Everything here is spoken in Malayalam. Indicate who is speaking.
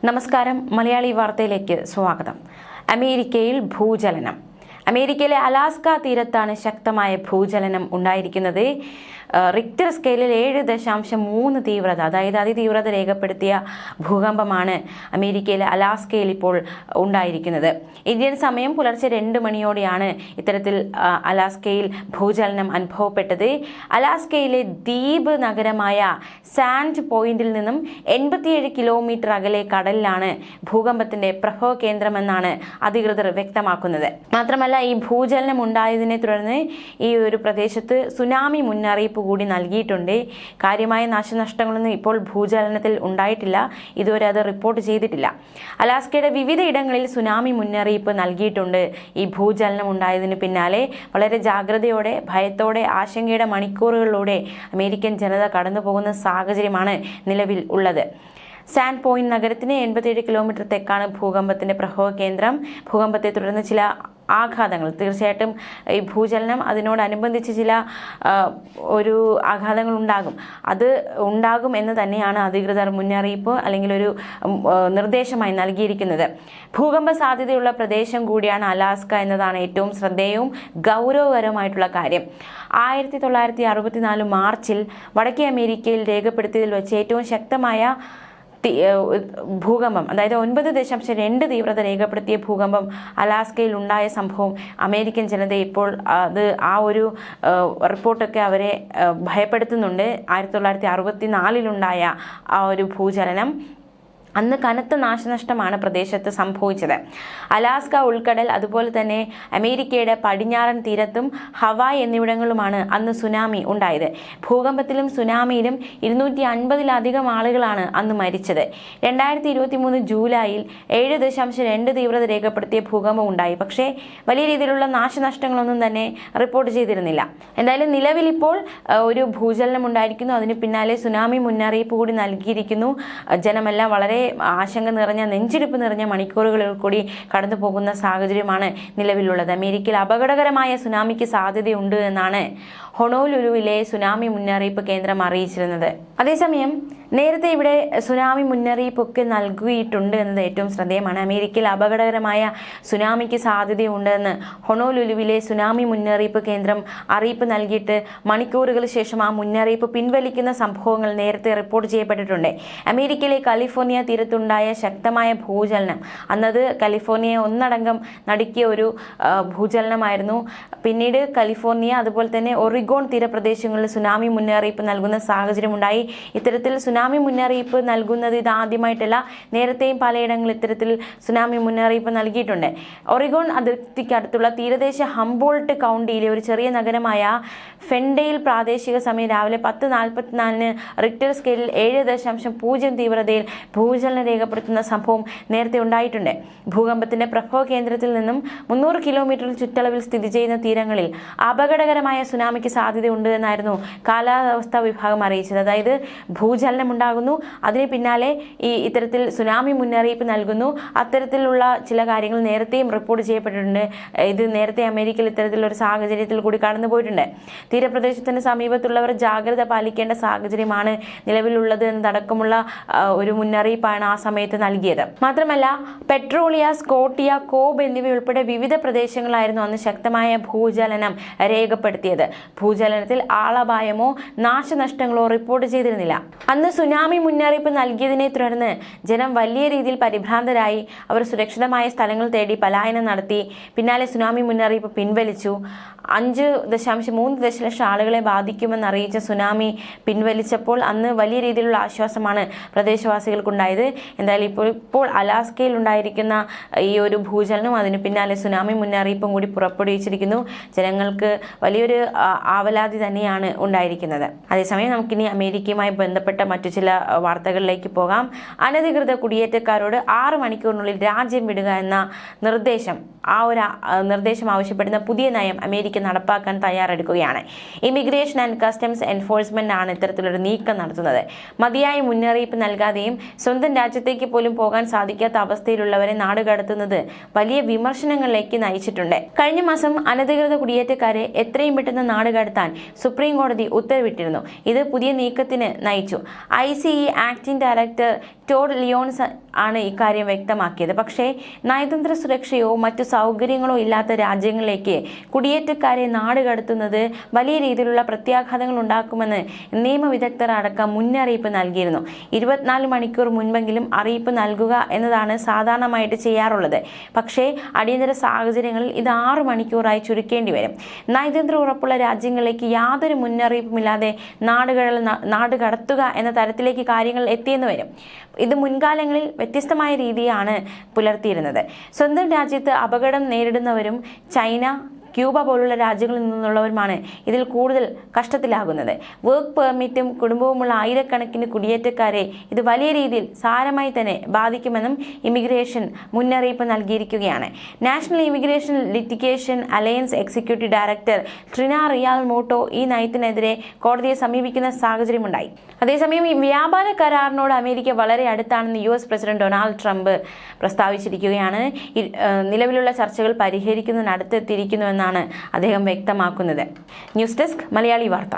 Speaker 1: നമസ്കാരം. മലയാളി വാർത്തയിലേക്ക് സ്വാഗതം. അമേരിക്കയിൽ ഭൂചലനം. അമേരിക്കയിലെ അലാസ്ക തീരത്താണ് ശക്തമായ ഭൂചലനം ഉണ്ടായിരിക്കുന്നത്. റിക്ടർ സ്കെയിലിൽ 7.3 തീവ്രത, അതായത് അതിതീവ്രത രേഖപ്പെടുത്തിയ ഭൂകമ്പമാണ് അമേരിക്കയിലെ അലാസ്കയിൽ ഇപ്പോൾ ഉണ്ടായിരിക്കുന്നത്. ഇന്ത്യൻ സമയം പുലർച്ചെ 2 മണിയോടെയാണ് ഇത്തരത്തിൽ അലാസ്കയിൽ ഭൂചലനം അനുഭവപ്പെട്ടത്. അലാസ്കയിലെ ദ്വീപ് നഗരമായ സാൻഡ് പോയിന്റിൽ നിന്നും 87 കിലോമീറ്റർ അകലെ കടലിലാണ് ഭൂകമ്പത്തിന്റെ പ്രഭവ കേന്ദ്രമെന്നാണ് അധികൃതർ വ്യക്തമാക്കുന്നത്. മാത്രമല്ല, ഈ ഭൂചലനം ഉണ്ടായതിനെ തുടർന്ന് ഈ ഒരു പ്രദേശത്ത് സുനാമി മുന്നറിയിപ്പ് കൂടി നൽകിയിട്ടുണ്ട്. കാര്യമായ നാശനഷ്ടങ്ങളൊന്നും ഇപ്പോൾ ഭൂചലനത്തിൽ ഉണ്ടായിട്ടില്ല. ഇതുവരെ അത് റിപ്പോർട്ട് ചെയ്തിട്ടില്ല. അലാസ്കയുടെ വിവിധ ഇടങ്ങളിൽ സുനാമി മുന്നറിയിപ്പ് നൽകിയിട്ടുണ്ട്. ഈ ഭൂചലനം ഉണ്ടായതിന് പിന്നാലെ വളരെ ജാഗ്രതയോടെ, ഭയത്തോടെ, ആശങ്കയുടെ മണിക്കൂറുകളിലൂടെ അമേരിക്കൻ ജനത കടന്നു പോകുന്ന സാഹചര്യമാണ് നിലവിൽ ഉള്ളത്. സാൻഡ് പോയിന്റ് നഗരത്തിന് 87 കിലോമീറ്റർ തെക്കാണ് ഭൂകമ്പത്തിന്റെ പ്രഭവ കേന്ദ്രം. ഭൂകമ്പത്തെ തുടർന്ന് ചില ആഘാതങ്ങൾ, തീർച്ചയായിട്ടും ഈ ഭൂചലനം അതിനോടനുബന്ധിച്ച് ചില ഒരു ആഘാതങ്ങൾ അത് ഉണ്ടാകും എന്ന് തന്നെയാണ് അധികൃതർ മുന്നറിയിപ്പ് അല്ലെങ്കിൽ ഒരു നിർദ്ദേശമായി നൽകിയിരിക്കുന്നത്. ഭൂകമ്പ സാധ്യതയുള്ള പ്രദേശം കൂടിയാണ് അലാസ്ക എന്നതാണ് ഏറ്റവും ശ്രദ്ധേയവും ഗൗരവകരമായിട്ടുള്ള കാര്യം. 1964 മാർച്ചിൽ വടക്കേ അമേരിക്കയിൽ രേഖപ്പെടുത്തിയതിൽ വെച്ച് ഏറ്റവും ശക്തമായ ഭൂകമ്പം, അതായത് 9.2 തീവ്രത രേഖപ്പെടുത്തിയ ഭൂകമ്പം അലാസ്കയിൽ ഉണ്ടായ സംഭവം അമേരിക്കൻ ജനതയെ ഇപ്പോൾ ആ ഒരു റിപ്പോർട്ടൊക്കെ അവരെ ഭയപ്പെടുത്തുന്നുണ്ട്. 1964 ആ ഒരു ഭൂചലനം, അന്ന് കനത്ത നാശനഷ്ടമാണ് പ്രദേശത്ത് സംഭവിച്ചത്. അലാസ്ക ഉൾക്കടൽ, അതുപോലെ തന്നെ അമേരിക്കയുടെ പടിഞ്ഞാറൻ തീരത്തും ഹവായ് എന്നിവിടങ്ങളുമാണ് അന്ന് സുനാമി ഉണ്ടായത്. ഭൂകമ്പത്തിലും സുനാമിയിലും 250-ലധികം ആളുകളാണ് അന്ന് മരിച്ചത്. 2023 ജൂലൈയിൽ 7.2 തീവ്രത രേഖപ്പെടുത്തിയ ഭൂകമ്പം ഉണ്ടായി. പക്ഷേ വലിയ രീതിയിലുള്ള നാശനഷ്ടങ്ങളൊന്നും തന്നെ റിപ്പോർട്ട് ചെയ്തിരുന്നില്ല. എന്തായാലും നിലവിൽ ഇപ്പോൾ ഒരു ഭൂചലനം ഉണ്ടായിരിക്കുന്നു. അതിന് പിന്നാലെ സുനാമി മുന്നറിയിപ്പ് കൂടി നൽകിയിരിക്കുന്നു. ജനമെല്ലാം വളരെ ആശങ്ക നിറഞ്ഞ, നെഞ്ചിടിപ്പ് നിറഞ്ഞ മണിക്കൂറുകളിൽ കൂടി കടന്നു പോകുന്ന സാഹചര്യമാണ് നിലവിലുള്ളത്. അമേരിക്കയിൽ അപകടകരമായ സുനാമിക്ക് സാധ്യതയുണ്ട് എന്നാണ് ഹൊണോലുലുവിലെ സുനാമി മുന്നറിയിപ്പ് കേന്ദ്രം അറിയിച്ചിരുന്നത്. അതേസമയം നേരത്തെ ഇവിടെ സുനാമി മുന്നറിയിപ്പൊക്കെ നൽകിയിട്ടുണ്ട് എന്നത് ഏറ്റവും ശ്രദ്ധേയമാണ്. അമേരിക്കയിൽ അപകടകരമായ സുനാമിക്ക് സാധ്യതയുണ്ട് എന്ന് ഹൊണോലുലുവിലെ സുനാമി മുന്നറിയിപ്പ് കേന്ദ്രം അറിയിപ്പ് നൽകിയിട്ട് മണിക്കൂറുകൾ ശേഷം ആ മുന്നറിയിപ്പ് പിൻവലിക്കുന്ന സംഭവങ്ങൾ നേരത്തെ റിപ്പോർട്ട് ചെയ്യപ്പെട്ടിട്ടുണ്ട്. അമേരിക്കയിലെ കാലിഫോർണിയ തീരത്തുണ്ടായ ശക്തമായ ഭൂചലനം, അന്നത് കാലിഫോർണിയയെ ഒന്നടങ്കം നടുക്കിയ ഒരു ഭൂചലനമായിരുന്നു. പിന്നീട് കാലിഫോർണിയ, അതുപോലെ തന്നെ ഒറിഗോൺ തീരപ്രദേശങ്ങളിൽ സുനാമി മുന്നറിയിപ്പ് നൽകുന്ന സാഹചര്യമുണ്ടായി. ഇത്തരത്തിൽ സുനാമി മുന്നറിയിപ്പ് നൽകുന്നത് ഇതാദ്യമായിട്ടല്ല. നേരത്തെയും പലയിടങ്ങളിൽ ഇത്തരത്തിൽ സുനാമി മുന്നറിയിപ്പ് നൽകിയിട്ടുണ്ട്. ഒറിഗോൺ അതിർത്തിക്കടുത്തുള്ള തീരദേശ ഹംബോൾട്ട് കൗണ്ടിയിലെ ഒരു ചെറിയ നഗരമായ ഫെൻഡെയിൽ പ്രാദേശിക സമയം രാവിലെ 10:44 റിക്ടർ സ്കെയിലിൽ 7.0 തീവ്രതയിൽ ഭൂചലനം രേഖപ്പെടുത്തുന്ന സംഭവം നേരത്തെ ഉണ്ടായിട്ടുണ്ട്. ഭൂകമ്പത്തിന്റെ പ്രഭവ കേന്ദ്രത്തിൽ നിന്നും 300 കിലോമീറ്റർ ചുറ്റളവിൽ സ്ഥിതി ചെയ്യുന്ന തീരങ്ങളിൽ അപകടകരമായ സുനാമിക്ക് സാധ്യതയുണ്ട് എന്നായിരുന്നു കാലാവസ്ഥാ വിഭാഗം അറിയിച്ചത്. അതായത് ഭൂചലനം ഉണ്ടാകുന്നു, അതിന് പിന്നാലെ ഇത്തരത്തിൽ സുനാമി മുന്നറിയിപ്പ് നൽകുന്നു. അത്തരത്തിലുള്ള ചില കാര്യങ്ങൾ നേരത്തെയും റിപ്പോർട്ട് ചെയ്യപ്പെട്ടിട്ടുണ്ട്. ഇത് നേരത്തെ അമേരിക്കയിൽ ഇത്തരത്തിലൊരു സാഹചര്യത്തിൽ കൂടി കടന്നുപോയിട്ടുണ്ട്. തീരപ്രദേശത്തിന് സമീപത്തുള്ളവർ ജാഗ്രത പാലിക്കേണ്ട സാഹചര്യമാണ് നിലവിലുള്ളത് എന്നതടക്കമുള്ള ഒരു മുന്നറിയിപ്പാണ് ആ സമയത്ത് നൽകിയത്. മാത്രമല്ല, പെട്രോളിയ, സ്കോട്ടിയ, കോബ് എന്നിവയുൾപ്പെടെ വിവിധ പ്രദേശങ്ങളായിരുന്നു അന്ന് ശക്തമായ ഭൂചലനം രേഖപ്പെടുത്തിയത്. ഭൂചലനത്തിൽ ആളപായമോ നാശനഷ്ടങ്ങളോ റിപ്പോർട്ട് ചെയ്തിരുന്നില്ല. അന്ന് സുനാമി മുന്നറിയിപ്പ് നൽകിയതിനെ തുടർന്ന് ജനം വലിയ രീതിയിൽ പരിഭ്രാന്തരായി. അവർ സുരക്ഷിതമായ സ്ഥലങ്ങൾ തേടി പലായനം നടത്തി. പിന്നാലെ സുനാമി മുന്നറിയിപ്പ് പിൻവലിച്ചു. 5.3 ദശലക്ഷം ആളുകളെ ബാധിക്കുമെന്ന് അറിയിച്ച സുനാമി പിൻവലിച്ചപ്പോൾ അന്ന് വലിയ രീതിയിലുള്ള ആശ്വാസമാണ് പ്രദേശവാസികൾക്കുണ്ടായത്. എന്തായാലും ഇപ്പോൾ അലാസ്കയിൽ ഉണ്ടായിരിക്കുന്ന ഈ ഒരു ഭൂചലനം, അതിന് പിന്നാലെ സുനാമി മുന്നറിയിപ്പും കൂടി പുറപ്പെടുവിച്ചിരിക്കുന്നു. ജനങ്ങൾക്ക് വലിയൊരു ആവലാതി തന്നെയാണ് ഉണ്ടായിരിക്കുന്നത്. അതേസമയം നമുക്കിനി അമേരിക്കയുമായി ബന്ധപ്പെട്ട മറ്റു ചില വാർത്തകളിലേക്ക് പോകാം. അനധികൃത കുടിയേറ്റക്കാരോട് 6 മണിക്കൂറിനുള്ളിൽ രാജ്യം വിടുക എന്ന നിർദ്ദേശം ആവശ്യപ്പെടുന്ന പുതിയ നയം അമേരിക്ക നടപ്പാക്കാൻ തയ്യാറെടുക്കുകയാണ്. ഇമിഗ്രേഷൻ ആൻഡ് കസ്റ്റംസ് എൻഫോഴ്സ്മെന്റ് ആണ് ഇത്തരത്തിലൊരു നീക്കം നടത്തുന്നത്. മതിയായ മുന്നറിയിപ്പ് നൽകാതെയും സ്വന്തം രാജ്യത്തേക്ക് പോലും പോകാൻ സാധിക്കാത്ത അവസ്ഥയിലുള്ളവരെ നാടുകടത്തുന്നത് വലിയ വിമർശനങ്ങളിലേക്ക് നയിച്ചിട്ടുണ്ട്. കഴിഞ്ഞ മാസം അനധികൃത കുടിയേറ്റക്കാരെ എത്രയും പെട്ടെന്ന് നാടുകടത്താൻ സുപ്രീം കോടതി ഉത്തരവിട്ടിരുന്നു. ഇത് പുതിയ നീക്കത്തിന് നയിച്ചു. ICE acting director Todd Lyons ആണ് ഇക്കാര്യം വ്യക്തമാക്കിയത്. പക്ഷേ നയതന്ത്ര സുരക്ഷയോ മറ്റു സൗകര്യങ്ങളോ ഇല്ലാത്ത രാജ്യങ്ങളിലേക്ക് കുടിയേറ്റക്കാരെ നാടുകടത്തുന്നത് വലിയ രീതിയിലുള്ള പ്രത്യാഘാതങ്ങൾ ഉണ്ടാക്കുമെന്ന് നിയമവിദഗ്ധർ അടക്കം മുന്നറിയിപ്പ് നൽകിയിരുന്നു. 24 മണിക്കൂർ മുൻപെങ്കിലും അറിയിപ്പ് നൽകുക എന്നതാണ് സാധാരണമായിട്ട് ചെയ്യാറുള്ളത്. പക്ഷേ അടിയന്തര സാഹചര്യങ്ങളിൽ ഇത് 6 മണിക്കൂറായി ചുരുക്കേണ്ടി വരും. നയതന്ത്ര ഉറപ്പുള്ള രാജ്യങ്ങളിലേക്ക് യാതൊരു മുന്നറിയിപ്പുമില്ലാതെ നാടുകടത്തുക എന്ന തരത്തിലേക്ക് കാര്യങ്ങൾ എത്തിയെന്ന് വരും. ഇത് മുൻകാലങ്ങളിൽ വ്യത്യസ്തമായ രീതിയാണ് പുലർത്തിയിരുന്നത്. സ്വന്തം രാജ്യത്ത് അപകടം നേരിടുന്നവരും ചൈന, ക്യൂബ പോലുള്ള രാജ്യങ്ങളിൽ നിന്നുള്ളവരുമാണ് ഇതിൽ കൂടുതൽ കഷ്ടത്തിലാകുന്നത്. വർക്ക് പെർമിറ്റും കുടുംബവുമുള്ള ആയിരക്കണക്കിന് കുടിയേറ്റക്കാരെ ഇത് വലിയ രീതിയിൽ സാരമായി തന്നെ ബാധിക്കുമെന്നും ഇമിഗ്രേഷൻ മുന്നറിയിപ്പ് നൽകിയിരിക്കുകയാണ്. National immigration litigation alliance executive director Trina Realmuto നയത്തിനെതിരെ കോടതിയെ സമീപിക്കുന്ന സാഹചര്യമുണ്ടായി. അതേസമയം ഈ വ്യാപാര കരാറിനോട് അമേരിക്ക വളരെ അടുത്താണെന്ന് US പ്രസിഡന്റ് ഡൊണാൾഡ് ട്രംപ് പ്രസ്താവിച്ചിരിക്കുകയാണ്. നിലവിലുള്ള ചർച്ചകൾ പരിഹരിക്കുന്നതിനടുത്തെത്തിയിരിക്കുന്നുവെന്നാണ് അദ്ദേഹം വ്യക്തമാക്കുന്നത്. ന്യൂസ് ഡെസ്ക് മലയാളി വാർത്ത.